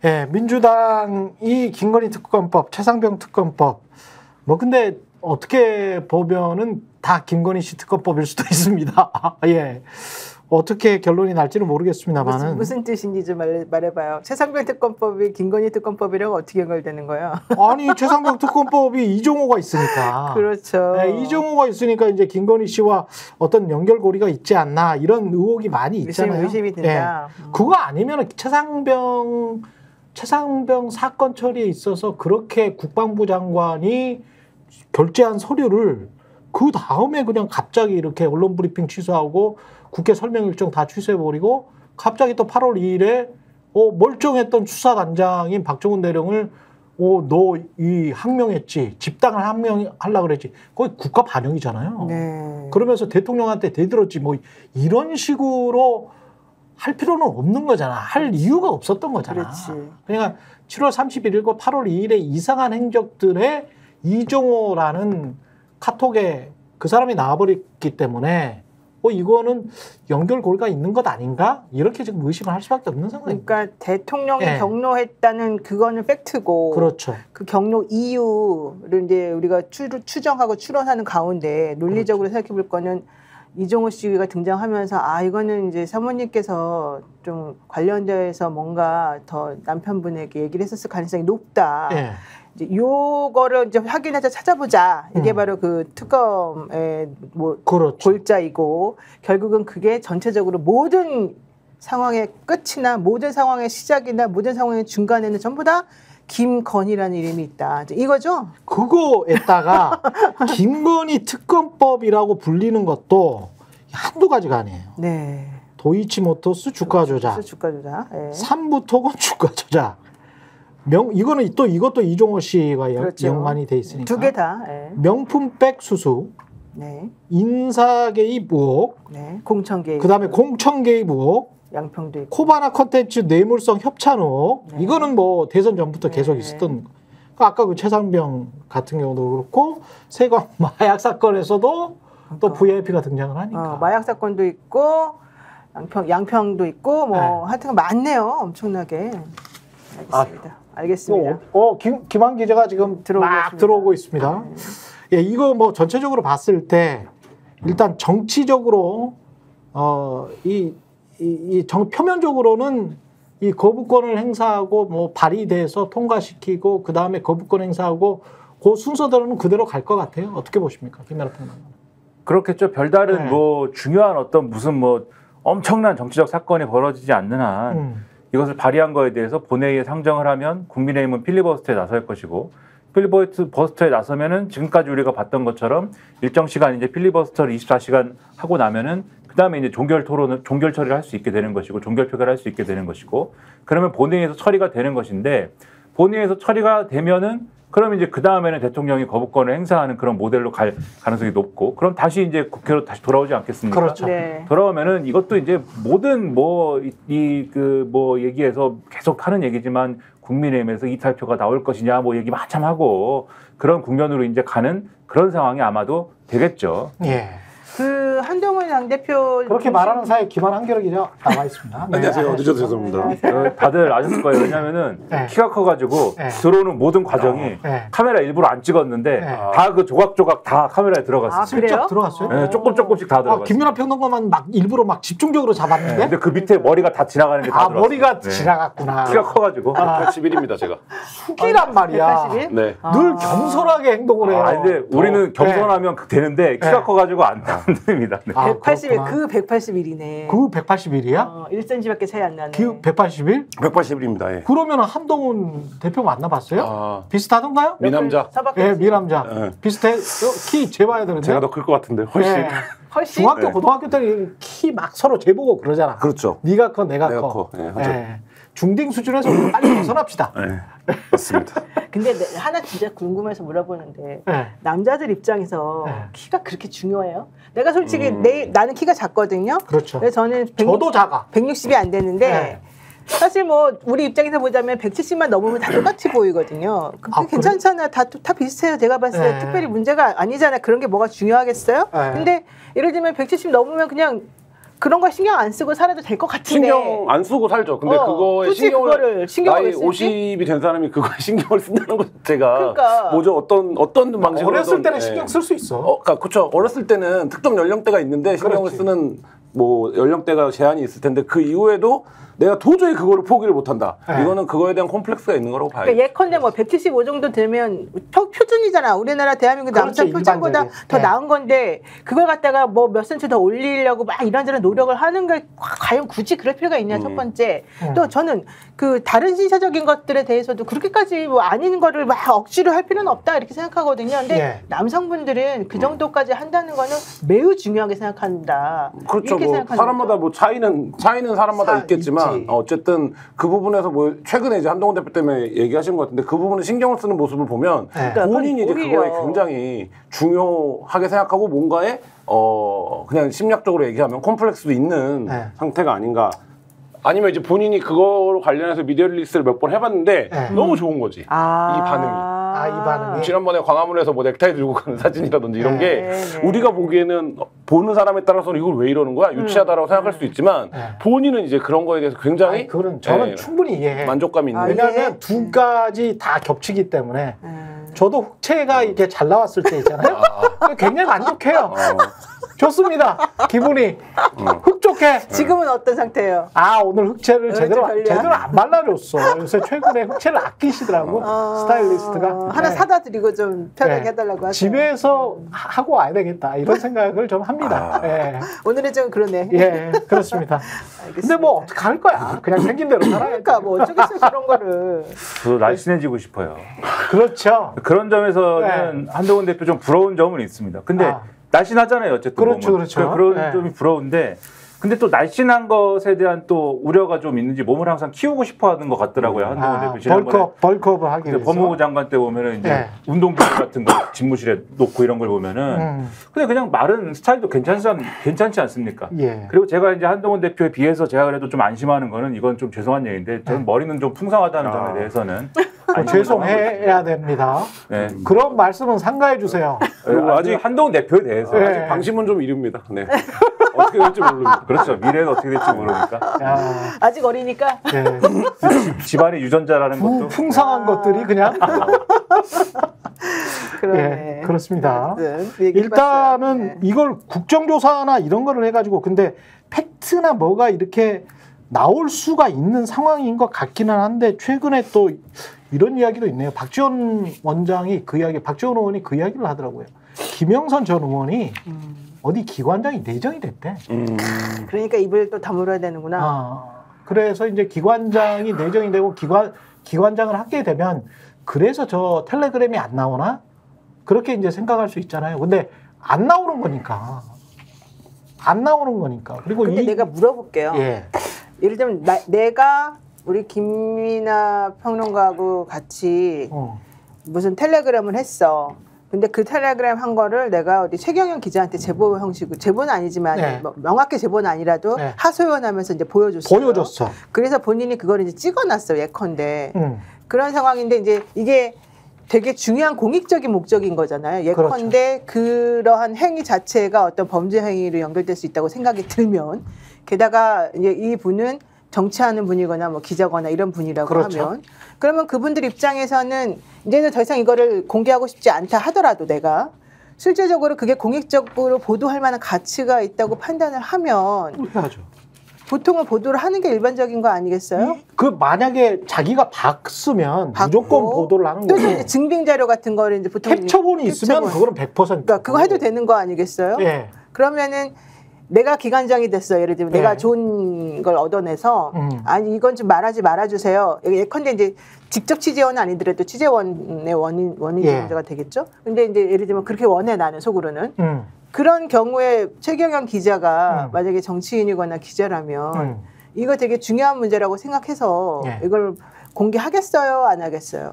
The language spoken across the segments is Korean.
예, 민주당이 김건희 특검법, 최상병 특검법, 뭐 근데 어떻게 보면은 다 김건희 씨 특검법일 수도 있습니다. 예. 어떻게 결론이 날지는 모르겠습니다만은 무슨 뜻인지 좀 말해봐요. 최상병 특검법이 김건희 특검법이랑 어떻게 연결되는 거예요? 아니 최상병 특검법이 이종호가 있으니까. 그렇죠. 네, 이종호가 있으니까 이제 김건희 씨와 어떤 연결고리가 있지 않나 이런 의혹이 많이 있잖아요. 의심이 된다. 네. 그거 아니면 최상병 사건 처리에 있어서 그렇게 국방부 장관이 결재한 서류를 그 다음에 그냥 갑자기 이렇게 언론 브리핑 취소하고 국회 설명 일정 다 취소해버리고 갑자기 또 8월 2일에 멀쩡했던 수사단장인 박정훈 대령을 너 이 항명했지, 집당을 항명하려고 그랬지. 거의 국가 반영이잖아요. 네. 그러면서 대통령한테 대들었지 뭐 이런 식으로 할 필요는 없는 거잖아. 할 이유가 없었던 거잖아. 그렇지. 그러니까 7월 31일과 8월 2일에 이상한 행적들에 이종호라는 카톡에 그 사람이 나와버렸기 때문에 이거는 연결고리가 있는 것 아닌가? 이렇게 지금 의심을 할 수밖에 없는 상황입니다. 그러니까 대통령이 네. 경로했다는 그거는 팩트고, 그렇죠. 그 경로 이유를 이제 우리가 추정하고 추론하는 가운데 논리적으로 그렇죠. 생각해볼 거는 이종호 씨가 등장하면서 이거는 이제 사모님께서 좀 관련돼서 뭔가 더 남편분에게 얘기를 했었을 가능성이 높다. 네. 이제 요거를 이제 확인해서 찾아보자. 이게 바로 그 특검의 뭐 그렇죠. 골자이고, 결국은 그게 전체적으로 모든 상황의 끝이나 모든 상황의 시작이나 모든 상황의 중간에는 전부 다 김건희라는 이름이 있다. 이거죠? 그거에다가 김건희 특검법이라고 불리는 것도 한두 가지가 아니에요. 네. 도이치모터스 주가 조작, 주가 조작, 네. 삼부토건 주가 조작. 이것도 이종호 씨와 그렇죠. 연관이 돼 있으니까. 두 개 다. 네. 명품백 수수, 네. 인사 개입 의혹, 네. 공천 개입. 그다음에 공천 개입 의혹, 양평도 있고. 코바나 컨텐츠 뇌물성 협찬 의혹. 네. 이거는 뭐 대선 전부터 네. 계속 있었던. 아까 그 최상병 같은 경우도 그렇고 세관 마약 사건에서도 또 VIP가 등장을 하니까. 마약 사건도 있고 양평도 있고 뭐 네. 하여튼 많네요. 엄청나게. 알겠습니다. 알겠습니다. 김한 기자가 지금 들어오고 있습니다. 예, 이거 뭐 전체적으로 봤을 때 일단 정치적으로 표면적으로는 이 거부권을 행사하고 뭐 발의돼서 통과시키고 그 다음에 거부권 행사하고 그 순서대로는 그대로 갈 것 같아요. 어떻게 보십니까, 김나라 평론가? 그렇겠죠. 별다른 네. 뭐 중요한 어떤 무슨 뭐 엄청난 정치적 사건이 벌어지지 않는 한 이것을 발의한 거에 대해서 본회의에 상정을 하면 국민의힘은 필리버스터에 나설 것이고, 필리버스터에 나서면은 지금까지 우리가 봤던 것처럼 일정 시간 이제 필리버스터를 24시간 하고 나면은 그 다음에 이제 종결 처리를 할 수 있게 되는 것이고, 종결 표결을 할 수 있게 되는 것이고, 그러면 본회의에서 처리가 되는 것인데, 본회의에서 처리가 되면은 그러면 이제 그 다음에는 대통령이 거부권을 행사하는 그런 모델로 갈 가능성이 높고, 그럼 다시 이제 국회로 다시 돌아오지 않겠습니까? 그렇죠. 네. 돌아오면은 이것도 이제 모든 얘기에서 계속 하는 얘기지만 국민의힘에서 이탈표가 나올 것이냐 뭐 얘기 한참 하고 그런 국면으로 이제 가는 그런 상황이 아마도 되겠죠. 예. 그 한동훈 당대표 그렇게 말하는 사이에 김한 한겨레 기자 나와 있습니다. 네. 안녕하세요. 늦어서 죄송합니다. 다들 아셨을 거예요. 왜냐면은 네. 키가 커가지고 네. 들어오는 모든 과정이 네. 카메라 일부러 안 찍었는데 네. 다 그 조각조각 다 카메라에 들어갔어요. 그래요? 슬쩍 들어갔어요? 네, 조금씩 다 들어갔어요. 김민하 평론가만 막 일부러 막 집중적으로 잡았는데. 근데 그 밑에 머리가 다 지나가는 게 다 들어갔어요. 머리가 네. 지나갔구나. 키가 커가지고. 81입니다, 제가. 숙이란 말이야. 181? 네. 늘 겸손하게 행동을 해요. 근데 우리는 겸손하면 되는데 키가 네. 커가지고 안 됩니다. 네. 181, 그렇구나. 그 181이네. 그 181이야? 1cm밖에 차이 안 나네. 그 181? 181입니다. 예. 그러면 한동훈 대표 만나봤어요? 비슷하던가요? 미남자. 예, 미남자. 네. 비슷해. 키 재봐야 되는데. 제가 더 클 것 같은데, 훨씬. 예. 훨씬? 중학교, 네. 고등학교 때 키 막 서로 재보고 그러잖아. 그렇죠. 네가 커, 내가 내가 커. 커. 예, 하죠. 예. 중딩 수준에서 빨리 벗어납시다. 네. 맞습니다. 근데 하나 진짜 궁금해서 물어보는데 예. 남자들 입장에서 네. 키가 그렇게 중요해요? 내가 솔직히 나는 키가 작거든요. 그렇죠. 그래서 저는 저도 작아. 160이 안 되는데 네. 사실 뭐 우리 입장에서 보자면 170만 넘으면 다 똑같이 보이거든요. 그게 괜찮잖아요. 다 비슷해요. 제가 봤을 때 네. 특별히 문제가 아니잖아요. 그런 게 뭐가 중요하겠어요? 네. 근데 예를 들면 170 넘으면 그냥 그런 거 신경 안 쓰고 살아도 될 것 같은데. 신경 안 쓰고 살죠. 근데 그거에 굳이 그거를 신경을 나이 왜 쓰지? 50이 된 사람이 그거에 신경을 쓴다는 것 자체가 그러니까. 뭐죠? 어떤 방식으로 어렸을 때는 신경 쓸 수 있어. 그러니까 그렇죠. 어렸을 때는 특정 연령대가 있는데 신경을 그렇지. 쓰는 뭐 연령대가 제한이 있을 텐데 그 이후에도 내가 도저히 그거를 포기를 못한다. 네. 이거는 그거에 대한 콤플렉스가 있는 거라고 봐요. 그러니까 예컨대 뭐 175 정도 되면 표준이잖아. 우리나라 대한민국 남자 그렇지, 표준보다 일반적인. 더 네. 나은 건데 그걸 갖다가 뭐 몇 센치 더 올리려고 막 이런저런 노력을 하는 게 과연 굳이 그럴 필요가 있냐 첫 번째. 또 저는 그 다른 신체적인 것들에 대해서도 그렇게까지 뭐 아닌 거를 막 억지로 할 필요는 없다 이렇게 생각하거든요. 근데 예. 남성분들은 그 정도까지 한다는 거는 매우 중요하게 생각한다. 그렇죠. 이렇게 뭐 생각하는 사람마다 거죠. 뭐 차이는 사람마다 있겠지만 있지. 어쨌든 그 부분에서 뭐 최근에 이제 한동훈 대표 때문에 얘기하신 것 같은데 그 부분에 신경을 쓰는 모습을 보면 네. 본인이 이제 오히려. 그거에 굉장히 중요하게 생각하고 뭔가에 그냥 심리학적으로 얘기하면 콤플렉스도 있는 네. 상태가 아닌가. 아니면 이제 본인이 그거로 관련해서 미디어 릴리스를 몇 번 해봤는데 네. 너무 좋은 거지. 이 반응이. 이 반응이. 지난번에 광화문에서 뭐 넥타이 들고 가는 사진이라든지 이런 게 네. 우리가 보기에는 보는 사람에 따라서는 이걸 왜 이러는 거야? 유치하다라고 생각할 수 있지만 네. 본인은 이제 그런 거에 대해서 굉장히 아니, 그거는 저는 예, 충분히 이해해. 만족감이 있는. 왜냐하면 두 가지 다 겹치기 때문에 저도 흑채가 이렇게 잘 나왔을 때 있잖아요. 굉장히 만족해요. 좋습니다. 기분이 흡족해. 지금은 어떤 상태예요? 오늘 흑채를 제대로 별로야? 안 발라줬어. 요새 최근에 흑채를 아끼시더라고 스타일리스트가. 하나 네. 사다 드리고 좀 편하게 네. 해달라고 하세요. 집에서 하고 와야 되겠다 이런 생각을 좀 합니다. 예. 오늘은 좀 그러네. 예, 그렇습니다. 근데 뭐 어떻게 할 거야? 그냥 생긴 대로 살아야 그러니까 뭐 어쩌겠어요 그런 거를. 저도 날씬해지고 싶어요. 그렇죠. 그런 점에서는 한동훈 대표 좀 부러운 점은 있습니다. 근데 날씬하잖아요, 어쨌든. 그렇죠, 몸은. 그렇죠. 그런 네. 점이 부러운데, 근데 또 날씬한 것에 대한 또 우려가 좀 있는지 몸을 항상 키우고 싶어하는 것 같더라고요, 한동훈 대표. 지난번에 벌크업을 하기 위해서. 법무부 장관 때 보면은 이제 네. 운동기구 같은 거 집무실에 놓고 이런 걸 보면은 근데 그냥 마른 스타일도 괜찮지 않습니까? 예. 그리고 제가 이제 한동훈 대표에 비해서 제가 그래도 좀 안심하는 거는 이건 좀 죄송한 얘기인데 저는 머리는 좀 풍성하다는 점에 대해서는 죄송해야 됩니다. 네. 그런 말씀은 삼가해 주세요. 그리고 아직 한동훈 대표에 대해서 네. 아직 방심은 좀 이릅니다. 네. 어떻게 될지 모릅니다. 그렇죠. 미래는 어떻게 될지 모르니까 야, 아직 어리니까. 네. 집안의 유전자라는 것도 풍성한 것들이 그냥 그러네. 예, 그렇습니다. 그 얘기 일단은 해봤어요. 네. 이걸 국정조사나 이런 거를 해가지고 근데 팩트나 뭐가 이렇게 나올 수가 있는 상황인 것 같기는 한데 최근에 또 이런 이야기도 있네요. 박지원 원장이 박지원 의원이 그 이야기를 하더라고요. 김영선 전 의원이 어디 기관장이 내정이 됐대. 그러니까 입을 또 다물어야 되는구나. 그래서 이제 기관장이 내정이 되고 기관장을 하게 되면 그래서 저 텔레그램이 안 나오나? 그렇게 이제 생각할 수 있잖아요. 근데 안 나오는 거니까. 그리고 근데 내가 물어볼게요. 예. 예를 들면 내가 우리 김민아 평론가하고 같이 무슨 텔레그램을 했어. 근데 그 텔레그램 한 거를 내가 어디 최경영 기자한테 제보 형식으로, 제보는 아니지만 네. 뭐 명확히 제보는 아니라도 네. 하소연하면서 이제 보여줬어요. 보여줬어. 그래서 본인이 그걸 이제 찍어놨어요. 예컨대. 음. 그런 상황인데 이제 이게 되게 중요한 공익적인 목적인 거잖아요. 예컨대 그러한 행위 자체가 어떤 범죄 행위로 연결될 수 있다고 생각이 들면, 게다가 이제 이 분은 정치하는 분이거나 뭐 기자거나 이런 분이라고 그렇죠. 하면, 그러면 그분들 입장에서는 이제는 더 이상 이거를 공개하고 싶지 않다 하더라도 내가 실제적으로 그게 공익적으로 보도할 만한 가치가 있다고 판단을 하면 해야죠. 보통은 보도를 하는 게 일반적인 거 아니겠어요? 그 만약에 자기가 봤으면 무조건 보도를 하는 또 거고. 이제 증빙 자료 같은 거를 이제 보통 캡처본이 있으면 그거는 100%. 그러니까 그거 해도 되는 거 아니겠어요? 예. 그러면은 내가 기관장이 됐어. 예를 들면 네. 내가 좋은 걸 얻어내서 아니 이건 좀 말하주세요. 예컨대 이제 직접 취재원은 아니더라도 취재원의 원인 예. 문제가 되겠죠. 근데 이제 예를 들면 그렇게 원해 나는 속으로는. 그런 경우에 최경영 기자가 만약에 정치인이거나 기자라면 이거 되게 중요한 문제라고 생각해서 예. 이걸 공개하겠어요, 안 하겠어요?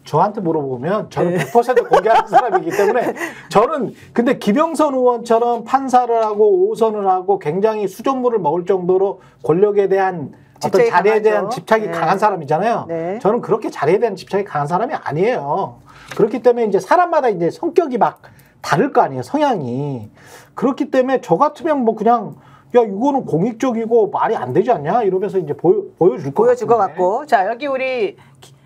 저한테 물어보면 저는 100% 공개하는 사람이기 때문에 저는 근데 김영선 의원처럼 판사를 하고 오선을 하고 굉장히 수존물을 먹을 정도로 권력에 대한 어떤 집착이 자리에 대한 강하죠. 집착이 네. 강한 사람이잖아요. 네. 저는 그렇게 자리에 대한 집착이 강한 사람이 아니에요. 그렇기 때문에 이제 사람마다 이제 성격이 막 다를 거 아니에요. 성향이. 그렇기 때문에 저 같으면 뭐 그냥 야 이거는 공익적이고 말이 안 되지 않냐 이러면서 이제 보여줄 것 같고. 자 여기 우리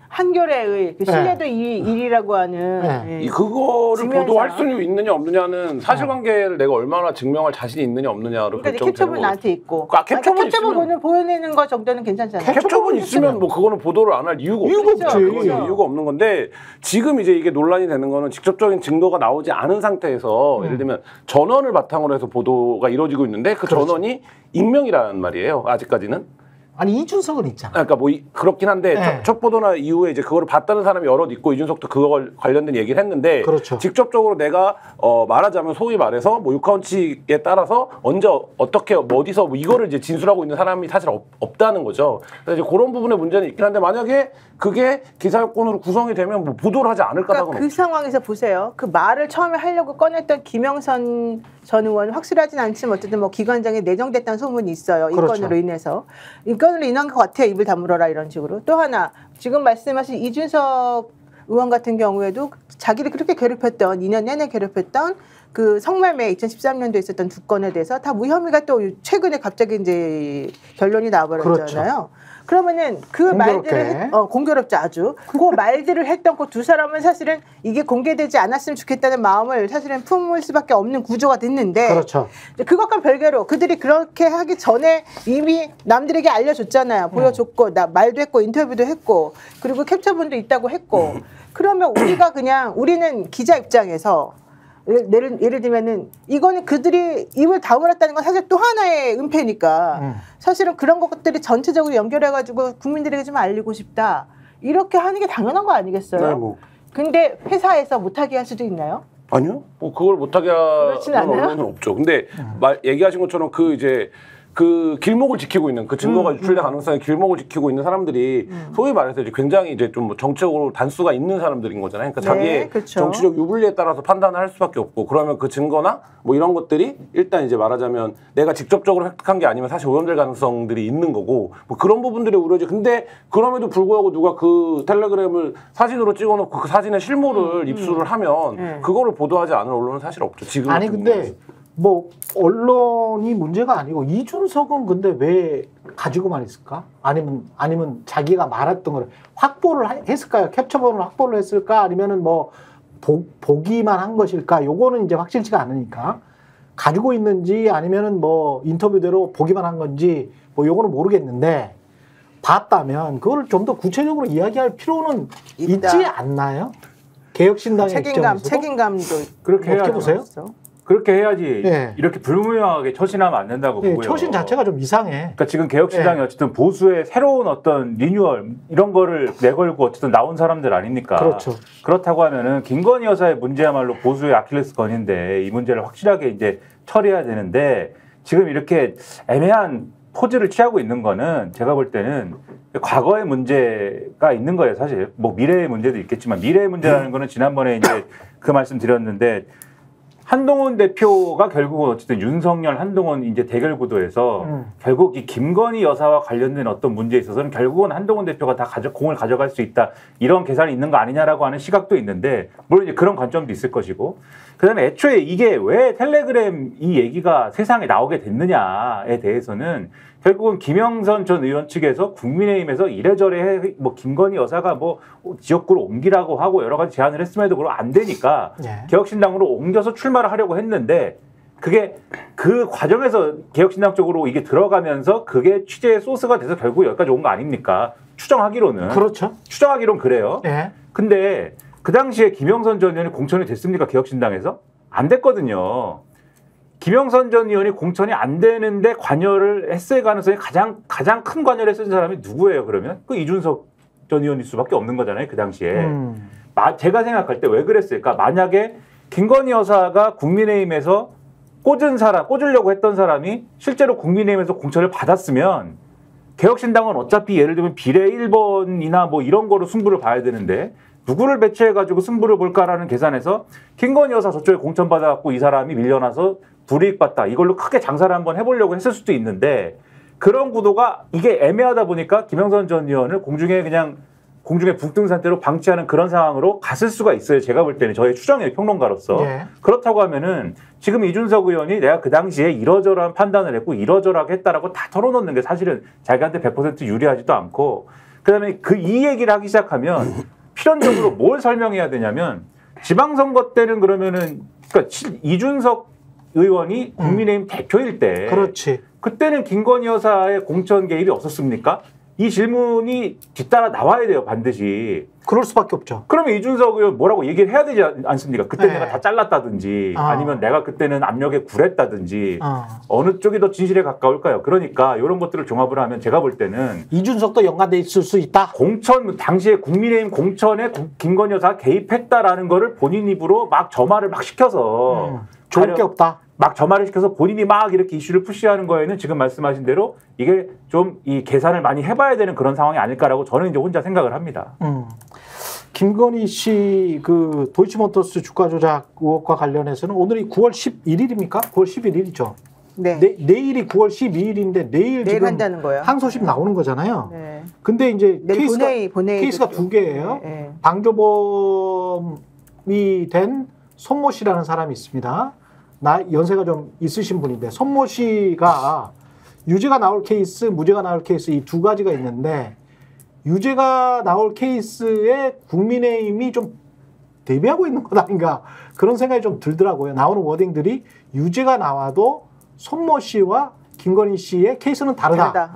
한겨레의 그 신뢰도 1위라고 하는 그거를 보도할 수 있느냐 없느냐는 사실관계를 내가 얼마나 증명할 자신이 있느냐 없느냐로 그러니까 캡처본 나한테 있고 캡처본 보여내는 거 정도는 괜찮잖아요. 캡처본 있으면 뭐 그거는 보도를 안 할 이유가 없죠. 이유가 없는 건데 지금 이제 이게 논란이 되는 거는 직접적인 증거가 나오지 않은 상태에서 예를 들면 전원을 바탕으로 해서 보도가 이루어지고 있는데 그 전원이 익명이라는 말이에요. 아직까지는. 아니 이준석은 있잖아. 그러니까 뭐 그렇긴 한데 첫 보도나 이후에 이제 그거를 봤다는 사람이 여럿 있고 이준석도 그걸 관련된 얘기를 했는데 그렇죠. 직접적으로 내가 말하자면 소위 말해서 뭐 육하원칙에 따라서 언제 어떻게 어디서 뭐 이거를 이제 진술하고 있는 사람이 사실 없다는 거죠. 그래서 이제 그런 부분에 문제는 있긴 한데 만약에 그게 기사 요건으로 구성이 되면 뭐 보도를 하지 않을 까닭은 그러니까 그 상황에서 보세요. 그 말을 처음에 하려고 꺼냈던 김영선 전 의원 확실하진 않지만 어쨌든 뭐 기관장에 내정됐다는 소문이 있어요. 이 그렇죠. 건으로 인해서. 이 건으로 인한 것 같아요. 입을 다물어라 이런 식으로. 또 하나 지금 말씀하신 이준석 의원 같은 경우에도 자기를 그렇게 괴롭혔던 2년 내내 괴롭혔던 그 성매매 2013년도에 있었던 두 건에 대해서 다 무혐의가 또 최근에 갑자기 이제 결론이 나와버렸잖아요. 그렇죠. 그러면은 그 말들을 공교롭죠 아주 그 말들을 했던 그 두 사람은 사실은 이게 공개되지 않았으면 좋겠다는 마음을 사실은 품을 수밖에 없는 구조가 됐는데 그렇죠. 그것과 별개로 그들이 그렇게 하기 전에 이미 남들에게 알려줬잖아요. 보여줬고 나 말도 했고 인터뷰도 했고 그리고 캡처본도 있다고 했고 그러면 우리는 기자 입장에서 예를 들면은 이거는 그들이 입을 다물었다는 건 사실 또 하나의 은폐니까 사실은 그런 것들이 전체적으로 연결해가지고 국민들에게 좀 알리고 싶다 이렇게 하는 게 당연한 거 아니겠어요? 네, 뭐. 근데 회사에서 못하게 할 수도 있나요? 아니요. 뭐 그걸 못하게 하는 언론은 없죠. 근데 얘기하신 것처럼 그 길목을 지키고 있는 그 증거가 유출될 가능성의 길목을 지키고 있는 사람들이 소위 말해서 이제 굉장히 이제 좀 뭐 정치적으로 단수가 있는 사람들인 거잖아요. 그러니까 자기의 그렇죠. 정치적 유불리에 따라서 판단을 할 수밖에 없고 그러면 그 증거나 뭐 이런 것들이 일단 이제 말하자면 내가 직접적으로 획득한 게 아니면 사실 오염될 가능성들이 있는 거고 뭐 그런 부분들이 우려지. 근데 그럼에도 불구하고 누가 그 텔레그램을 사진으로 찍어놓고 그 사진의 실물을 입수를 하면 그거를 보도하지 않을 언론은 사실 없죠. 지금 아니 근데 뭐 언론이 문제가 아니고 이준석은 근데 왜 가지고만 있을까? 아니면 자기가 말했던 걸 확보를 했을까요? 캡처본을 확보를 했을까? 아니면은 뭐 보기만 한 것일까? 요거는 이제 확실치가 않으니까 가지고 있는지 아니면은 뭐 인터뷰대로 보기만 한 건지 뭐 요거는 모르겠는데 봤다면 그걸 좀 더 구체적으로 이야기할 필요는 있지 않나요? 개혁신당의 책임감도 그렇게 어떻게 보세요? 그렇게 해야지 예. 이렇게 불분명하게 처신하면 안 된다고 보고요. 처신 자체가 좀 이상해. 그러니까 지금 개혁신당이 어쨌든 보수의 새로운 어떤 리뉴얼 이런 거를 내걸고 어쨌든 나온 사람들 아닙니까? 그렇죠. 그렇다고 하면은 김건희 여사의 문제야말로 보수의 아킬레스건인데 이 문제를 확실하게 이제 처리해야 되는데 지금 이렇게 애매한 포즈를 취하고 있는 거는 제가 볼 때는 과거의 문제가 있는 거예요, 사실. 뭐 미래의 문제도 있겠지만 미래의 문제라는 거는 지난번에 이제 그 말씀 드렸는데 한동훈 대표가 결국은 어쨌든 윤석열, 한동훈 이제 대결 구도에서 결국 이 김건희 여사와 관련된 어떤 문제에 있어서는 결국은 한동훈 대표가 다 공을 가져갈 수 있다. 이런 계산이 있는 거 아니냐라고 하는 시각도 있는데 물론 이제 그런 관점도 있을 것이고 그다음에 애초에 이게 왜 텔레그램 이 얘기가 세상에 나오게 됐느냐에 대해서는 결국은 김영선 전 의원 측에서 국민의힘에서 이래저래 뭐 김건희 여사가 뭐 지역구로 옮기라고 하고 여러 가지 제안을 했음에도 그럼 안 되니까 개혁신당으로 옮겨서 출마를 하려고 했는데 그게 그 과정에서 개혁신당 쪽으로 이게 들어가면서 그게 취재의 소스가 돼서 결국 여기까지 온 거 아닙니까? 추정하기로는. 그렇죠. 추정하기로는 그래요. 근데 그 당시에 김영선 전 의원이 공천이 됐습니까? 개혁신당에서? 안 됐거든요. 김영선 전 의원이 공천이 안 되는데 관여를 했을 가능성이 가장 큰 관여를 했던 사람이 누구예요, 그러면? 그 이준석 전 의원일 수밖에 없는 거잖아요, 그 당시에. 제가 생각할 때 왜 그랬을까? 만약에 김건희 여사가 국민의힘에서 꽂으려고 했던 사람이 실제로 국민의힘에서 공천을 받았으면 개혁신당은 어차피 예를 들면 비례 1번이나 뭐 이런 거로 승부를 봐야 되는데 누구를 배치해가지고 승부를 볼까라는 계산에서 김건희 여사 저쪽에 공천 받아갖고 이 사람이 밀려나서 불이익 받다 이걸로 크게 장사를 한번 해보려고 했을 수도 있는데 그런 구도가 이게 애매하다 보니까 김영선 전 의원을 공중에 그냥 공중에 북 뜬 상태로 방치하는 그런 상황으로 갔을 수가 있어요. 제가 볼 때는 저의 추정의 평론가로서. 예. 그렇다고 하면은 지금 이준석 의원이 내가 그 당시에 이러저러한 판단을 했고 이러저러하게 했다라고 다 털어놓는 게 사실은 자기한테 100% 유리하지도 않고 그다음에 이 얘기를 하기 시작하면 필연적으로 뭘 설명해야 되냐면 지방선거 때는 그러면은 그러니까 이준석 의원이 국민의힘 대표일 때 그렇지. 그때는 김건희 여사의 공천 개입이 없었습니까? 이 질문이 뒤따라 나와야 돼요, 반드시. 그럴 수밖에 없죠. 그러면 이준석 의원 뭐라고 얘기를 해야 되지 않습니까? 그때 네. 내가 다 잘랐다든지 아니면 내가 그때는 압력에 굴했다든지 어느 쪽이 더 진실에 가까울까요? 그러니까 이런 것들을 종합을 하면 제가 볼 때는 이준석도 연관돼 있을 수 있다. 공천 당시에 국민의힘 공천에 김건희 여사가 개입했다라는 거를 본인 입으로 막 점화를 막 시켜서 좋을 게 없다. 막 점화를 시켜서 본인이 막 이렇게 이슈를 푸시하는 거에는 지금 말씀하신 대로 이게 좀 이 계산을 많이 해봐야 되는 그런 상황이 아닐까라고 저는 이제 혼자 생각을 합니다. 김건희 씨 그 도이치모터스 주가 조작 의혹과 관련해서는 오늘이 9월 11일입니까? 9월 11일이죠. 네. 내일이 9월 12일인데 내일 지금 한다는 거예요. 항소심 나오는 거잖아요. 네. 근데 이제 본회의 케이스가 두 개예요. 네. 방조범이 된 손모 씨라는 사람이 있습니다. 연세가 좀 있으신 분인데 손모 씨가 유죄가 나올 케이스, 무죄가 나올 케이스 이 두 가지가 있는데 유죄가 나올 케이스에 국민의힘이 좀 대비하고 있는 것 아닌가 그런 생각이 좀 들더라고요. 나오는 워딩들이 유죄가 나와도 손모 씨와 김건희 씨의 케이스는 다르다.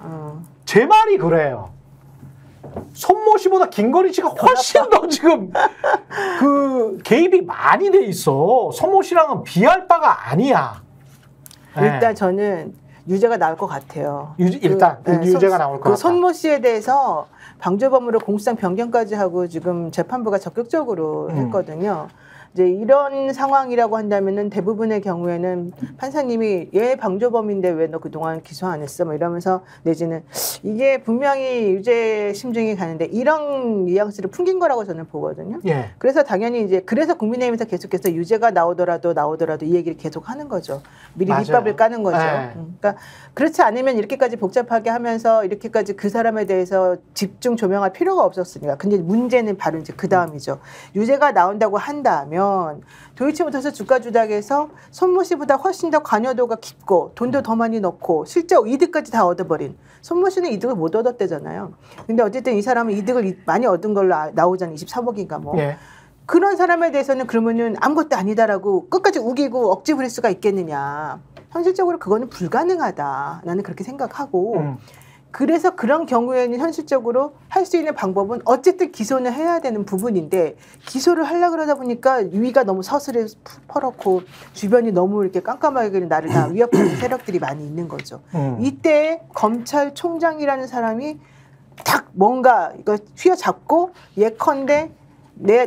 제 말이 그래요. 손모 씨보다 김건희 씨가 훨씬 더 지금 그 개입이 많이 돼 있어. 손모 씨랑은 비할 바가 아니야. 일단 저는 유죄가 나올 것 같아요. 일단 유죄가 나올 것 같다. 손모 씨에 대해서 방조범으로 공수장 변경까지 하고 지금 재판부가 적극적으로 했거든요. 이제 이런 상황이라고 한다면은 대부분의 경우에는 판사님이 얘 방조범인데 왜 너 그동안 기소 안 했어? 뭐 이러면서 내지는 이게 분명히 유죄 심증이 가는데 이런 뉘앙스를 풍긴 거라고 저는 보거든요. 예. 그래서 당연히 이제 그래서 국민의힘에서 계속해서 유죄가 나오더라도 이 얘기를 계속 하는 거죠. 미리 맞아요. 밑밥을 까는 거죠. 네. 그러니까 그렇지 않으면 이렇게까지 복잡하게 하면서 이렇게까지 그 사람에 대해서 집중 조명할 필요가 없었으니까. 근데 문제는 바로 이제 그 다음이죠. 유죄가 나온다고 한다면 도이치모터스 주가 조작에서 손모 씨보다 훨씬 더 관여도가 깊고 돈도 더 많이 넣고 실제 이득까지 다 얻어버린 손모 씨는 이득을 못 얻었대잖아요. 근데 어쨌든 이 사람은 이득을 많이 얻은 걸로 나오잖아요. 23억인가 뭐. 예. 그런 사람에 대해서는 그러면은 아무것도 아니다라고 끝까지 우기고 억지 부릴 수가 있겠느냐. 현실적으로 그거는 불가능하다. 나는 그렇게 생각하고. 그래서 그런 경우에는 현실적으로 할 수 있는 방법은 어쨌든 기소는 해야 되는 부분인데 기소를 하려고 그러다 보니까 위가 너무 서슬해 퍼렇고 주변이 너무 이렇게 깜깜하게 나를 다 위협하는 세력들이 많이 있는 거죠. 이때 검찰총장이라는 사람이 딱 뭔가 이거 휘어잡고 예컨대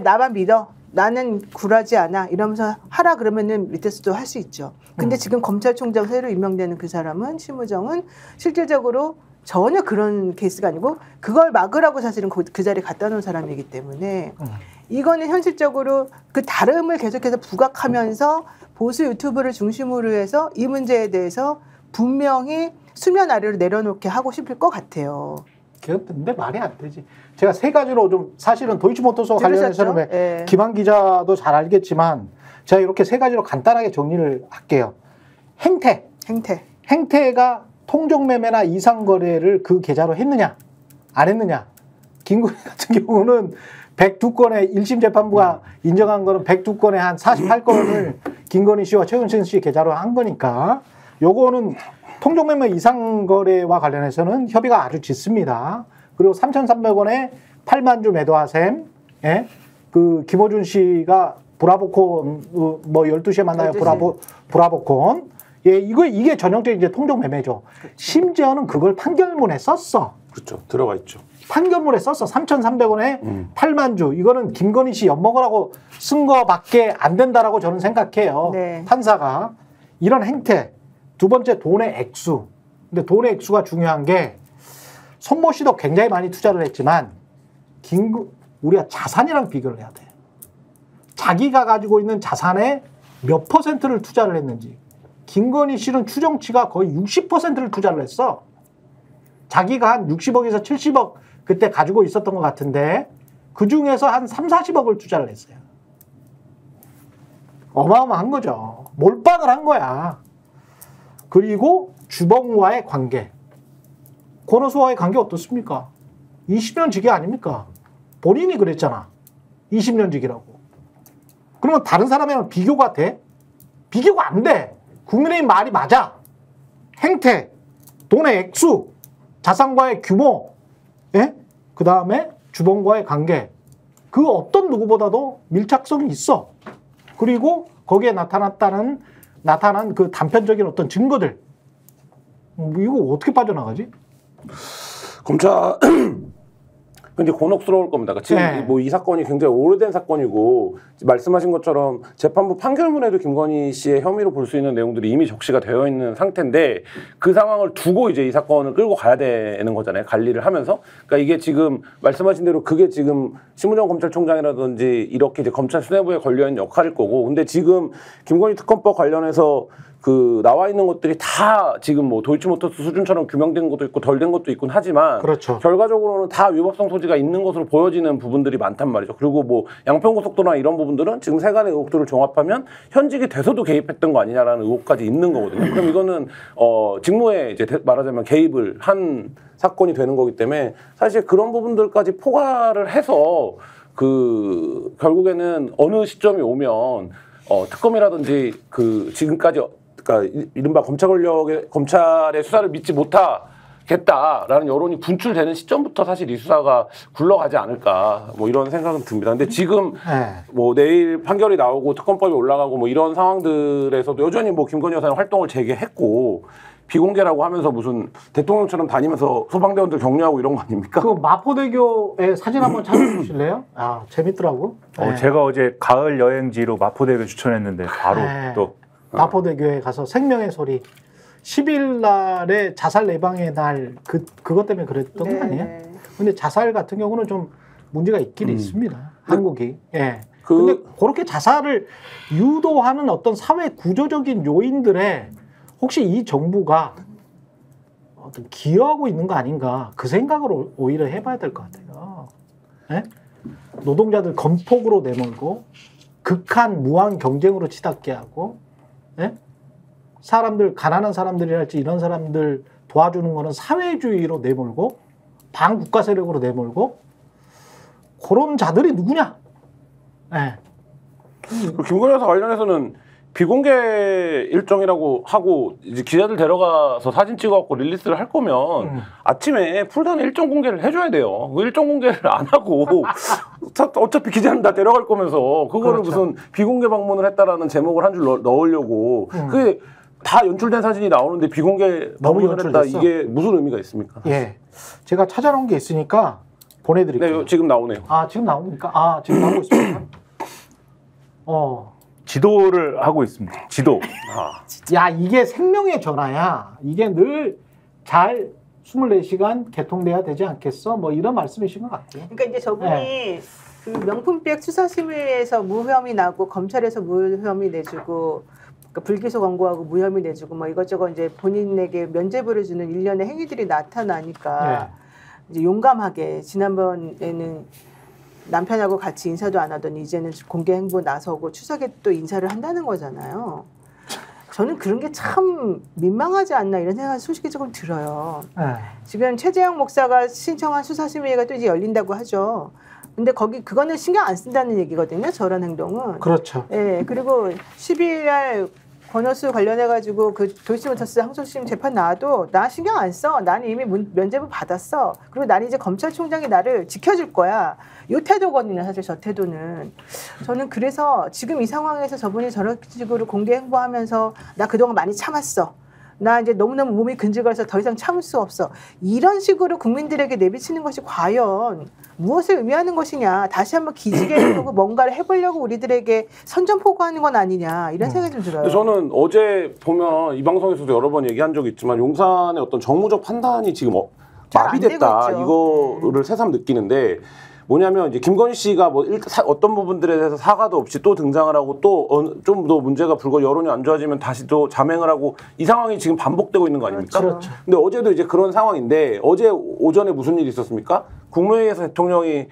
나만 믿어. 나는 굴하지 않아. 이러면서 하라 그러면은 밑에서도 할 수 있죠. 근데 지금 검찰총장 새로 임명되는 그 사람은 심우정은 실질적으로 전혀 그런 케이스가 아니고 그걸 막으라고 사실은 그 자리에 갖다 놓은 사람이기 때문에 이거는 현실적으로 그 다름을 계속해서 부각하면서 보수 유튜브를 중심으로 해서 이 문제에 대해서 분명히 수면 아래로 내려놓게 하고 싶을 것 같아요. 근데 말이 안 되지. 제가 세 가지로 좀 사실은 도이치모터스와 관련해서는 네. 김한 기자도 잘 알겠지만 제가 이렇게 세 가지로 간단하게 정리를 할게요. 행태가 통정매매나 이상거래를 그 계좌로 했느냐 안 했느냐. 김건희 같은 경우는 102건의 1심 재판부가 인정한 거는 102건에 한 48건을 김건희 씨와 최은순 씨 계좌로 한 거니까 요거는 통정매매 이상거래와 관련해서는 협의가 아주 짙습니다. 그리고 3,300원에 8만 주 매도한 셈, 예? 그 김어준 씨가 브라보콘 뭐 12시에 만나요. 브라보콘. 예, 이게 전형적인 이제 통정매매죠. 그렇죠. 심지어는 그걸 판결문에 썼어. 그렇죠. 들어가 있죠. 판결문에 썼어. 3,300원에 8만 주. 이거는 김건희 씨 엿먹으라고 쓴 거밖에 안 된다라고 저는 생각해요. 네. 판사가. 이런 행태. 두 번째 돈의 액수. 근데 돈의 액수가 중요한 게 손모 씨도 굉장히 많이 투자를 했지만 우리가 자산이랑 비교를 해야 돼. 자기가 가지고 있는 자산의 몇 %를 투자를 했는지. 김건희 씨는 추정치가 거의 60%를 투자를 했어. 자기가 한 60억에서 70억 그때 가지고 있었던 것 같은데 그중에서 한 3, 40억을 투자를 했어요. 어마어마한 거죠. 몰빵을 한 거야. 그리고 주범과의 관계. 권오수와의 관계 어떻습니까? 20년 지기 아닙니까? 본인이 그랬잖아. 20년 지기라고. 그러면 다른 사람이랑 비교가 돼? 비교가 안 돼. 국민의힘 말이 맞아. 행태, 돈의 액수, 자산과의 규모, 예? 그 다음에 주범과의 관계. 그 어떤 누구보다도 밀착성이 있어. 그리고 거기에 나타난 그 단편적인 어떤 증거들. 이거 어떻게 빠져나가지? 검찰 굉장히 곤혹스러울 겁니다. 그러니까 지금 네. 뭐 이 사건이 굉장히 오래된 사건이고 말씀하신 것처럼 재판부 판결문에도 김건희 씨의 혐의로 볼 수 있는 내용들이 이미 적시가 되어 있는 상태인데 그 상황을 두고 이제 이 사건을 끌고 가야 되는 거잖아요. 관리를 하면서. 그러니까 이게 지금 말씀하신 대로 그게 지금 심은정 검찰총장이라든지 이렇게 이제 검찰 수뇌부에 걸려 있는 역할일 거고. 근데 지금 김건희 특검법 관련해서 그 나와 있는 것들이 다 지금 뭐 도이치모터스 수준처럼 규명된 것도 있고 덜 된 것도 있긴 하지만 그렇죠. 결과적으로는 다 위법성 소지가 있는 것으로 보여지는 부분들이 많단 말이죠. 그리고 뭐 양평고속도로나 이런 부분들은 지금 세간의 의혹들을 종합하면 현직이 돼서도 개입했던 거 아니냐라는 의혹까지 있는 거거든요. 그럼 이거는 직무에 이제 말하자면 개입을 한 사건이 되는 거기 때문에 사실 그런 부분들까지 포괄을 해서 그 결국에는 어느 시점이 오면 특검이라든지 그 지금까지 그러니까 이른바 검찰의 수사를 믿지 못하겠다라는 여론이 분출되는 시점부터 사실 이 수사가 굴러가지 않을까 뭐 이런 생각은 듭니다. 근데 지금 뭐 내일 판결이 나오고 특검법이 올라가고 뭐 이런 상황들에서도 여전히 뭐 김건희 여사는 활동을 재개했고 비공개라고 하면서 무슨 대통령처럼 다니면서 소방대원들 격려하고 이런 거 아닙니까? 그 마포대교의 사진 한번 찾아보실래요? 아, 재밌더라고. 제가 어제 가을 여행지로 마포대교 추천했는데 바로 또 마포대교에 가서 생명의 소리 10일 날에 자살 예방의 날 그것 때문에 그랬던 거 아니에요? 근데 자살 같은 경우는 좀 문제가 있긴 있습니다. 한국이. 예. 근데 그렇게 자살을 유도하는 어떤 사회 구조적인 요인들에 혹시 이 정부가 어떤 기여하고 있는 거 아닌가 그 생각을 오히려 해봐야 될 것 같아요. 예? 노동자들 건폭으로 내몰고 극한 무한 경쟁으로 치닫게 하고 예? 사람들 가난한 사람들이랄지 이런 사람들 도와주는 거는 사회주의로 내몰고 반국가 세력으로 내몰고 그런 자들이 누구냐? 예. 김건희 여사 관련해서는 비공개 일정이라고 하고 이제 기자들 데려가서 사진 찍어갖고 릴리스를 할 거면 아침에 풀단에 일정 공개를 해줘야 돼요. 그 일정 공개를 안 하고 어차피 기자는 다 데려갈 거면서 그거를 그렇죠. 무슨 비공개 방문을 했다라는 제목을 한 줄 넣으려고 그게 다 연출된 사진이 나오는데 비공개 방문을 했다 이게 무슨 의미가 있습니까? 예, 제가 찾아놓은 게 있으니까 보내드릴게요. 네, 지금 나오네요. 아, 지금 나옵니까? 아, 지금 나오고 있습니다. 지도를 하고 있습니다. 지도. 야, 이게 생명의 전화야. 이게 늘 잘 24시간 개통돼야 되지 않겠어? 뭐 이런 말씀이신 것 같아요. 그러니까 이제 저분이 그 명품백 수사심의에서 무혐의 나고 검찰에서 무혐의 내주고 그러니까 불기소 권고하고 무혐의 내주고 뭐 이것저것 이제 본인에게 면죄부를 주는 일련의 행위들이 나타나니까 이제 용감하게 지난번에는 남편하고 같이 인사도 안 하더니 이제는 공개 행보 나서고 추석에 또 인사를 한다는 거잖아요. 저는 그런 게 참 민망하지 않나 이런 생각이 솔직히 조금 들어요. 지금 최재형 목사가 신청한 수사심의회가 또 이제 열린다고 하죠. 근데 그거는 신경 안 쓴다는 얘기거든요. 저런 행동은. 그렇죠. 예, 그리고 12일 날 권오수 관련해가지고 그 도이치모터스 항소심 재판 나와도 나 신경 안 써. 나는 이미 면죄부 받았어. 그리고 나는 이제 검찰총장이 나를 지켜줄 거야. 이 태도거든요. 사실 저 태도는. 저는 그래서 지금 이 상황에서 저분이 저런 식으로 공개 행보하면서 나 그동안 많이 참았어. 나 이제 너무너무 몸이 근질거려서 더 이상 참을 수 없어. 이런 식으로 국민들에게 내비치는 것이 과연 무엇을 의미하는 것이냐. 다시 한번 기지개를 펴고 뭔가를 해보려고 우리들에게 선전포고하는 건 아니냐. 이런 생각이 좀 들어요. 저는 어제 보면 이 방송에서도 여러 번 얘기한 적이 있지만 용산의 어떤 정무적 판단이 지금 마비됐다. 이거를 새삼 느끼는데 뭐냐면 이제 김건희 씨가 뭐 어떤 부분들에 대해서 사과도 없이 또 등장을 하고 또 좀 더 문제가 불거 여론이 안 좋아지면 다시 또 자맹을 하고 이 상황이 지금 반복되고 있는 거 아닙니까? 그렇죠. 근데 어제도 이제 그런 상황인데 어제 오전에 무슨 일이 있었습니까? 국무회의에서 대통령이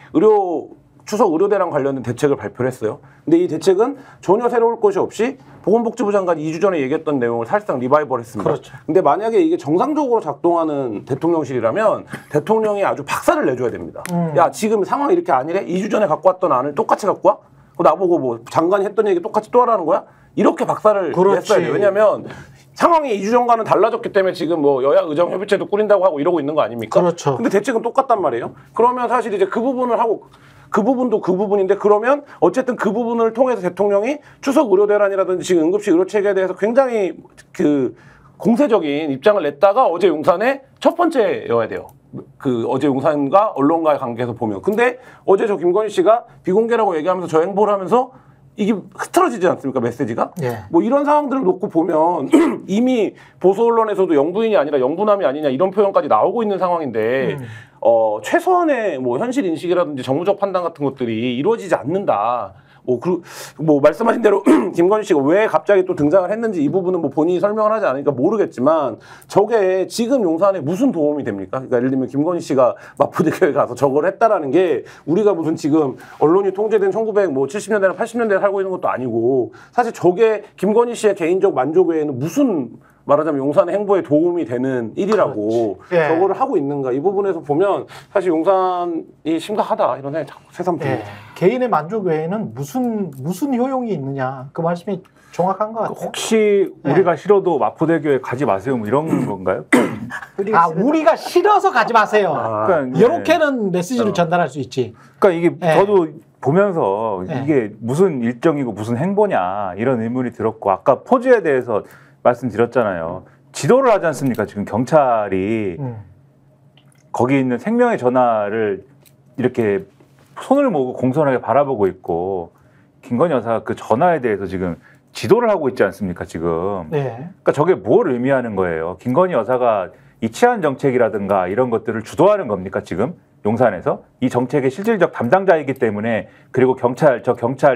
추석 의료대랑 관련된 대책을 발표를 했어요. 근데 이 대책은 전혀 새로울 것이 없이 보건복지부 장관이 2주 전에 얘기했던 내용을 사실상 리바이벌 했습니다. 그렇죠. 근데 만약에 이게 정상적으로 작동하는 대통령실이라면 대통령이 아주 박살을 내줘야 됩니다. 야, 지금 상황이 이렇게 아니래? 2주 전에 갖고 왔던 안을 똑같이 갖고 와? 나보고 뭐 장관이 했던 얘기 똑같이 또 하라는 거야? 이렇게 박살을 냈어야 돼요. 왜냐면 상황이 2주 전과는 달라졌기 때문에 지금 뭐 여야 의정협의체도 꾸린다고 하고 이러고 있는 거 아닙니까? 그렇죠. 근데 대책은 똑같단 말이에요. 그러면 사실 이제 그 부분을 하고 그 부분도 그 부분인데 그러면 어쨌든 그 부분을 통해서 대통령이 추석 의료 대란이라든지 지금 응급실 의료 체계에 대해서 굉장히 그 공세적인 입장을 냈다가 어제 용산의 첫 번째여야 돼요. 그 어제 용산과 언론과의 관계에서 보면. 근데 어제 저 김건희 씨가 비공개라고 얘기하면서 저 행보를 하면서 이게 흐트러지지 않습니까, 메시지가? 예. 뭐 이런 상황들을 놓고 보면 이미 보수 언론에서도 영부인이 아니라 영부남이 아니냐 이런 표현까지 나오고 있는 상황인데 최소한의 뭐 현실 인식이라든지 정무적 판단 같은 것들이 이루어지지 않는다. 뭐 말씀하신 대로 김건희 씨가 왜 갑자기 또 등장을 했는지 이 부분은 뭐 본인이 설명을 하지 않으니까 모르겠지만 저게 지금 용산에 무슨 도움이 됩니까? 그러니까 예를 들면 김건희 씨가 마포대교에 가서 저걸 했다라는 게 우리가 무슨 지금 언론이 통제된 1970년대나 80년대에 살고 있는 것도 아니고 사실 저게 김건희 씨의 개인적 만족 외에는 무슨 말하자면 용산의 행보에 도움이 되는 일이라고 예. 저거를 하고 있는가 이 부분에서 보면 사실 용산이 심각하다 이런 생각이 자꾸 새삼 듭니다. 예. 개인의 만족 외에는 무슨 효용이 있느냐 그 말씀이 정확한 것 같아요. 혹시 우리가 싫어도 마포대교에 가지 마세요 뭐 이런 건가요? 우리가 싫어서 가지 마세요. 그러니까 이렇게는 메시지를 전달할 수 있지. 그러니까 이게 예. 저도 보면서 예. 이게 무슨 일정이고 무슨 행보냐 이런 의문이 들었고 아까 포즈에 대해서 말씀드렸잖아요. 지도를 하지 않습니까? 지금 경찰이 거기 있는 생명의 전화를 이렇게 손을 모으고 공손하게 바라보고 있고 김건희 여사가 그 전화에 대해서 지금 지도를 하고 있지 않습니까? 지금. 네. 그러니까 저게 뭘 의미하는 거예요? 김건희 여사가 이 치안 정책이라든가 이런 것들을 주도하는 겁니까? 지금 용산에서 이 정책의 실질적 담당자이기 때문에 그리고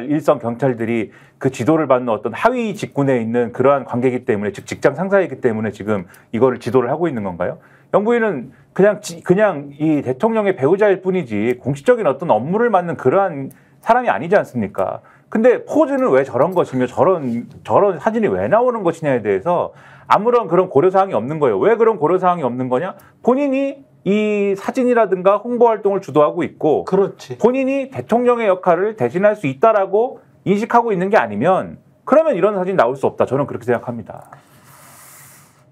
일선 경찰들이 그 지도를 받는 어떤 하위 직군에 있는 그러한 관계이기 때문에 즉 직장 상사이기 때문에 지금 이거를 지도를 하고 있는 건가요? 영부인은 그냥 이 대통령의 배우자일 뿐이지 공식적인 어떤 업무를 맡는 그러한 사람이 아니지 않습니까? 근데 포즈는 왜 저런 것이며 저런 사진이 왜 나오는 것이냐에 대해서 아무런 그런 고려사항이 없는 거예요. 왜 그런 고려사항이 없는 거냐? 본인이 이 사진이라든가 홍보 활동을 주도하고 있고 그렇지. 본인이 대통령의 역할을 대신할 수 있다라고 인식하고 있는 게 아니면 그러면 이런 사진 나올 수 없다. 저는 그렇게 생각합니다.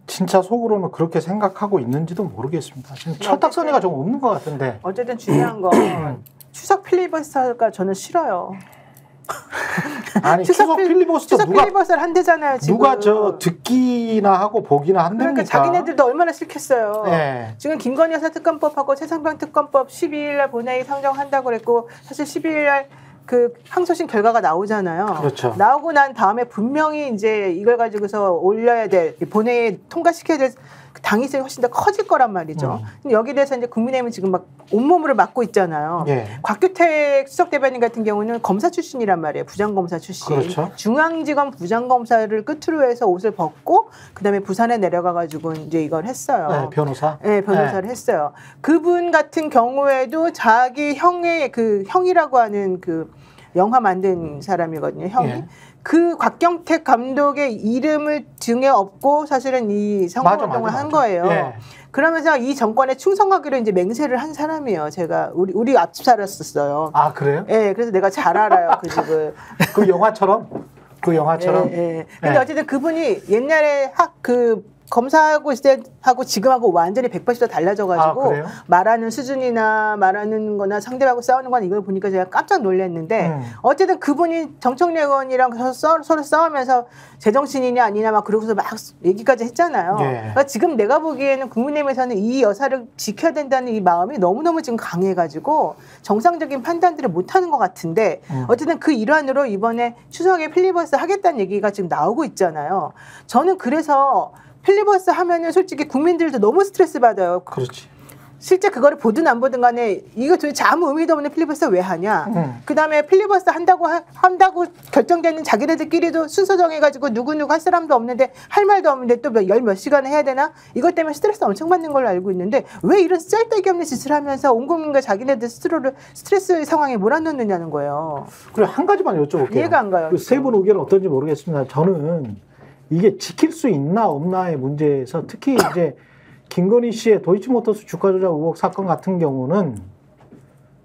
진짜 속으로는 그렇게 생각하고 있는지도 모르겠습니다. 지금 철딱서니가 좀 없는 것 같은데. 어쨌든 중요한 건 추석 필리버스터가 저는 싫어요. 아니 추석 필리버스터 추석 필리버스터를 한대잖아요. 지금. 누가 저 듣기나 하고 보기나 한답니까? 그러니까 자기네들도 얼마나 싫겠어요. 네. 지금 김건희 여사 특검법하고 최상병 특검법 12일날 본회의 상정한다고 그랬고 사실 12일날 그 항소심 결과가 나오잖아요. 그렇죠. 나오고 난 다음에 분명히 이제 이걸 가지고서 올려야 될 본회의에 통과시켜야 될 당위성이 훨씬 더 커질 거란 말이죠. 근데 여기에 대해서 이제 국민의힘은 지금 막 온몸으로 막고 있잖아요. 예. 곽규택 수석 대변인 같은 경우는 검사 출신이란 말이에요. 부장검사 출신. 그렇죠. 중앙지검 부장검사를 끝으로 해서 옷을 벗고 그다음에 부산에 내려가가지고 이제 이걸 했어요. 네, 변호사. 네, 변호사를 했어요. 그분 같은 경우에도 자기 형이라고 하는 그 영화 만든 사람이거든요. 형이. 예. 그 곽경택 감독의 이름을 등에 업고 사실은 이 선거활동을 한 거예요. 예. 그러면서 이 정권에 충성하기로 이제 맹세를 한 사람이에요. 제가 우리 앞집 살았었어요. 아 그래요? 예, 그래서 내가 잘 알아요 그 집을. 그 영화처럼. 예, 예. 근데 어쨌든 그분이 옛날에 검사하고 있을 때하고 지금하고 완전히 180도 달라져가지고 말하는 수준이나 말하는 거나 상대하고 싸우는 건 이걸 보니까 제가 깜짝 놀랐는데 어쨌든 그분이 정청래 의원이랑 서로 싸우면서 제정신이냐 아니냐 막 그러고서 막 얘기까지 했잖아요. 예. 그러니까 지금 내가 보기에는 국민의힘에서는 이 여사를 지켜야 된다는 이 마음이 너무너무 지금 강해가지고 정상적인 판단들을 못하는 것 같은데 어쨌든 그 일환으로 이번에 추석에 필리버스터 하겠다는 얘기가 지금 나오고 있잖아요. 저는 그래서 필리버스터 하면은 솔직히 국민들도 너무 스트레스 받아요. 그렇지. 실제 그거를 보든 안 보든 간에 이거 도대체 아무 의미도 없는 필리버스터 왜 하냐. 그다음에 필리버스터 한다고 결정되는 자기네들끼리도 순서 정해가지고 누구누구 할 사람도 없는데 할 말도 없는데 또 열 몇 시간을 해야 되나? 이것 때문에 스트레스 엄청 받는 걸로 알고 있는데 왜 이런 짤데기 없는 짓을 하면서 온 국민과 자기네들 스트레스 상황에 몰아넣느냐는 거예요. 그리고 한 가지만 여쭤볼게요. 이해가 안 가요. 세 분 의견은 어떤지 모르겠습니다. 저는 이게 지킬 수 있나 없나의 문제에서 특히 이제 김건희 씨의 도이치모터스 주가 조작 의혹 사건 같은 경우는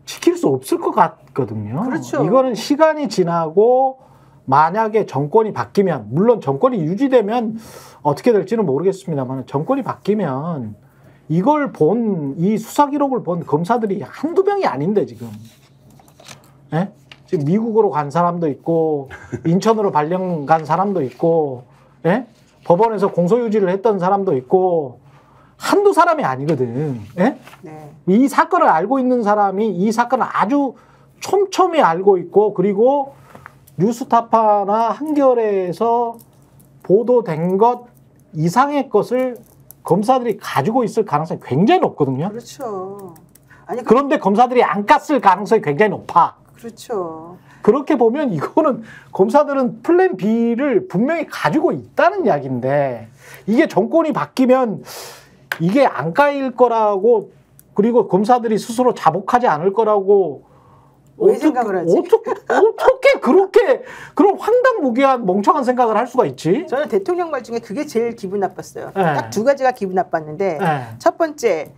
지킬 수 없을 것 같거든요. 그렇죠. 이거는 시간이 지나고 만약에 정권이 바뀌면, 물론 정권이 유지되면 어떻게 될지는 모르겠습니다만 정권이 바뀌면 이걸 이 수사 기록을 본 검사들이 한두 명이 아닌데 지금. 예? 지금 미국으로 간 사람도 있고 인천으로 발령 간 사람도 있고, 예? 법원에서 공소유지를 했던 사람도 있고 한두 사람이 아니거든. 예? 네. 이 사건을 알고 있는 사람이 이 사건을 아주 촘촘히 알고 있고, 그리고 뉴스타파나 한겨레에서 보도된 것 이상의 것을 검사들이 가지고 있을 가능성이 굉장히 높거든요. 그렇죠. 아니 그런데 검사들이 안 깠을 가능성이 굉장히 높아. 그렇죠. 그렇게 보면 이거는 검사들은 플랜 B를 분명히 가지고 있다는 이야기인데, 이게 정권이 바뀌면 이게 안 까일 거라고, 그리고 검사들이 스스로 자복하지 않을 거라고 왜 생각을 하지? 어떻게 그렇게 그런 황당무계한 멍청한 생각을 할 수가 있지? 저는 대통령 말 중에 그게 제일 기분 나빴어요. 네. 딱 두 가지가 기분 나빴는데 네. 첫 번째,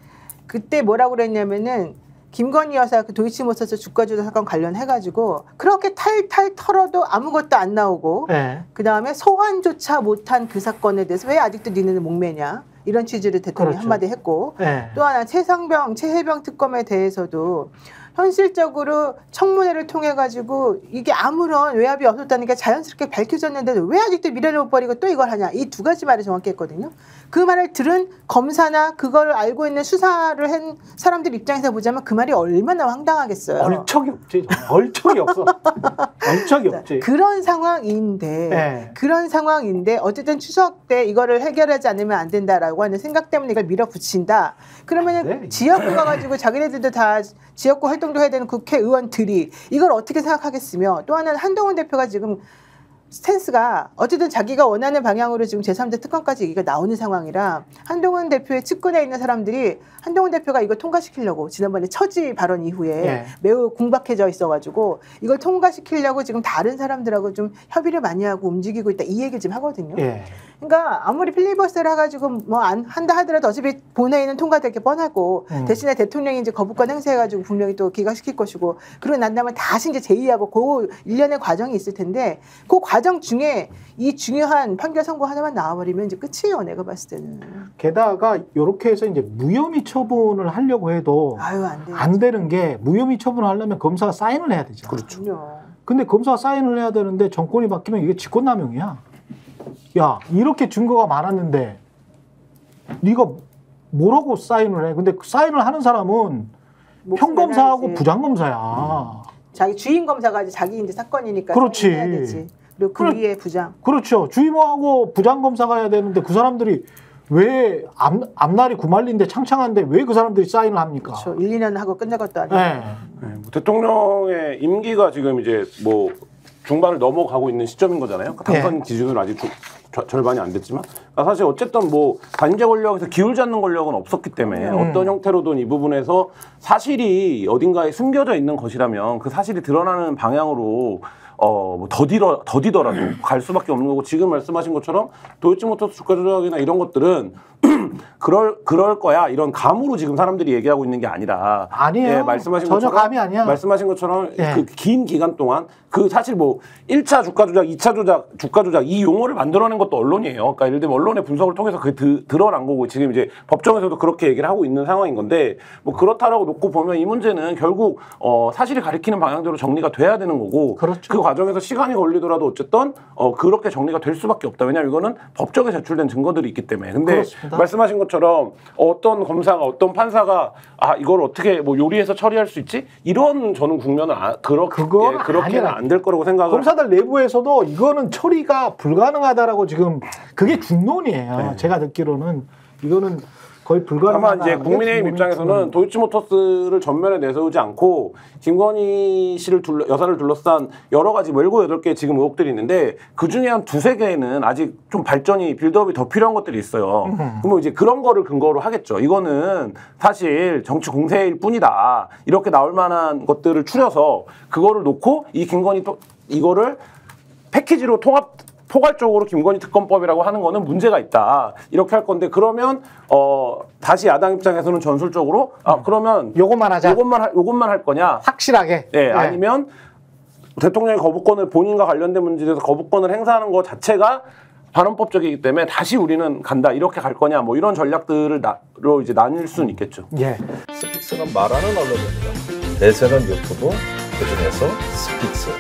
그때 뭐라고 그랬냐면은 김건희 여사 그 도이치모터스 주가 조작 사건 관련해가지고 그렇게 탈탈 털어도 아무것도 안 나오고, 네. 그 다음에 소환조차 못한 그 사건에 대해서 왜 아직도 니네는 목매냐, 이런 취지를 대통령이 그렇죠. 한마디 했고, 네. 또 하나 최해병 특검에 대해서도 현실적으로 청문회를 통해 가지고 이게 아무런 외압이 없었다는 게 자연스럽게 밝혀졌는데 왜 아직도 미래를 못 버리고 또 이걸 하냐, 이 두 가지 말이 정확히 했거든요. 그 말을 들은 검사나 그걸 알고 있는 수사를 한 사람들 입장에서 보자면 그 말이 얼마나 황당하겠어요. 얼척이 없지. 얼척이 없어. 얼척이 없지. 그런 상황인데 네. 그런 상황인데 어쨌든 추석 때 이거를 해결하지 않으면 안 된다라고 하는 생각 때문에 이걸 밀어붙인다. 그러면은 네. 지역구 가가지고 자기네들도 다 지역구 활동도 해야 되는 국회의원들이 이걸 어떻게 생각하겠으며, 또 하나는 한동훈 대표가 지금 스탠스가 어쨌든 자기가 원하는 방향으로 지금 제3자 특검까지 얘기가 나오는 상황이라 한동훈 대표의 측근에 있는 사람들이 한동훈 대표가 이걸 통과시키려고 지난번에 처지 발언 이후에 네. 매우 공박해져 있어가지고 이걸 통과시키려고 지금 다른 사람들하고 좀 협의를 많이 하고 움직이고 있다, 이 얘기를 지금 하거든요. 예. 그러니까 아무리 필리버스터를 해가지고 뭐 안 한다 하더라도 어차피 본회의는 통과될 게 뻔하고 대신에 대통령이 이제 거부권 행사해가지고 분명히 또 기각시킬 것이고, 그러고 난 다음에 다시 이제 제의하고 그 일련의 과정이 있을 텐데, 그 과정 중에 이 중요한 판결 선고 하나만 나와버리면 이제 끝이에요, 내가 봤을 때는. 게다가 이렇게 해서 이제 무혐의 처분을 하려고 해도 아유, 안 돼요. 안 되는 게, 무혐의 처분을 하려면 검사가 사인을 해야 되잖아. 그렇죠. 근데 검사가 사인을 해야 되는데 정권이 바뀌면 이게 직권남용이야. 야, 이렇게 증거가 많았는데 네가 뭐라고 사인을 해? 근데 그 사인을 하는 사람은 평검사하고 부장검사야. 자기 주임 검사가 자기 이제 사건이니까 그렇지. 해야 되지. 그리고 그 위에 부장. 그렇죠. 주임하고 부장검사가 해야 되는데 그 사람들이 왜 앞날이 구말린데 창창한데 왜 그 사람들이 사인을 합니까? 그렇죠. 1, 2년 하고 끝날 것도 아니고. 네. 네, 뭐 대통령의 임기가 지금 이제 뭐 중반을 넘어가고 있는 시점인 거잖아요. 당선 기준으로 아직 절반이 안 됐지만, 그러니까 사실 어쨌든 뭐 단죄 권력에서 기울 잡는 권력은 없었기 때문에 어떤 형태로든 이 부분에서 사실이 어딘가에 숨겨져 있는 것이라면 그 사실이 드러나는 방향으로 뭐 더디더라도 갈 수밖에 없는 거고, 지금 말씀하신 것처럼 도이치모터스 주가 조작이나 이런 것들은 그럴 거야, 이런 감으로 지금 사람들이 얘기하고 있는 게 아니라, 아니에요. 예, 말씀하신 전혀 것처럼, 감이 아니야. 말씀하신 것처럼 예. 그 긴 기간 동안 그 사실 뭐 1차 주가 조작, 2차 조작, 주가 조작 이 용어를 만들어낸 것도 언론이에요. 그러니까 예를 들면 언론의 분석을 통해서 그게 드러난 거고, 지금 이제 법정에서도 그렇게 얘기를 하고 있는 상황인 건데, 뭐 그렇다라고 놓고 보면 이 문제는 결국 사실이 가리키는 방향대로 정리가 돼야 되는 거고, 그렇죠. 그 과정에서 시간이 걸리더라도 어쨌든 그렇게 정리가 될 수밖에 없다. 왜냐하면 이거는 법정에 제출된 증거들이 있기 때문에. 근데 그렇습니다. 말씀하신 것처럼 어떤 검사가, 어떤 판사가 이걸 어떻게 뭐 요리해서 처리할 수 있지? 이런 저는 국면은 그렇게는 안 될 거라고 생각을. 검사들 내부에서도 이거는 처리가 불가능하다라고 지금 그게 중론이에요. 네. 제가 듣기로는 이거는 거의 불가능한. 다만 이제 국민의힘 입장에서는 도이치모터스를 전면에 내세우지 않고 김건희 씨를 여사를 둘러싼 여러 가지 7, 8개 지금 의혹들이 있는데 그 중에 한 2, 3개는 아직 좀 발전이 빌드업이 더 필요한 것들이 있어요. 그러면 이제 그런 거를 근거로 하겠죠. 이거는 사실 정치 공세일 뿐이다. 이렇게 나올 만한 것들을 추려서 그거를 놓고 이 김건희 또 이거를 패키지로 포괄적으로 김건희 특검법이라고 하는 거는 문제가 있다. 이렇게 할 건데 그러면 다시 야당 입장에서는 전술적으로 그러면 요것만 하자. 요것만 할 거냐? 확실하게. 네, 아니면 대통령의 거부권을 본인과 관련된 문제에서 거부권을 행사하는 것 자체가 반헌법적이기 때문에 다시 우리는 간다. 이렇게 갈 거냐? 뭐 이런 전략들로 이제 나뉠 수는 있겠죠. 예. 스픽스는 말하는 언론입니다. 대세는 유튜브, 그중에서 스픽스.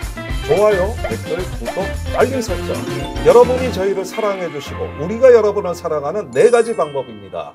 좋아요, 댓글, 구독, 알림 설정. 여러분이 저희를 사랑해 주시고 우리가 여러분을 사랑하는 4가지 방법입니다.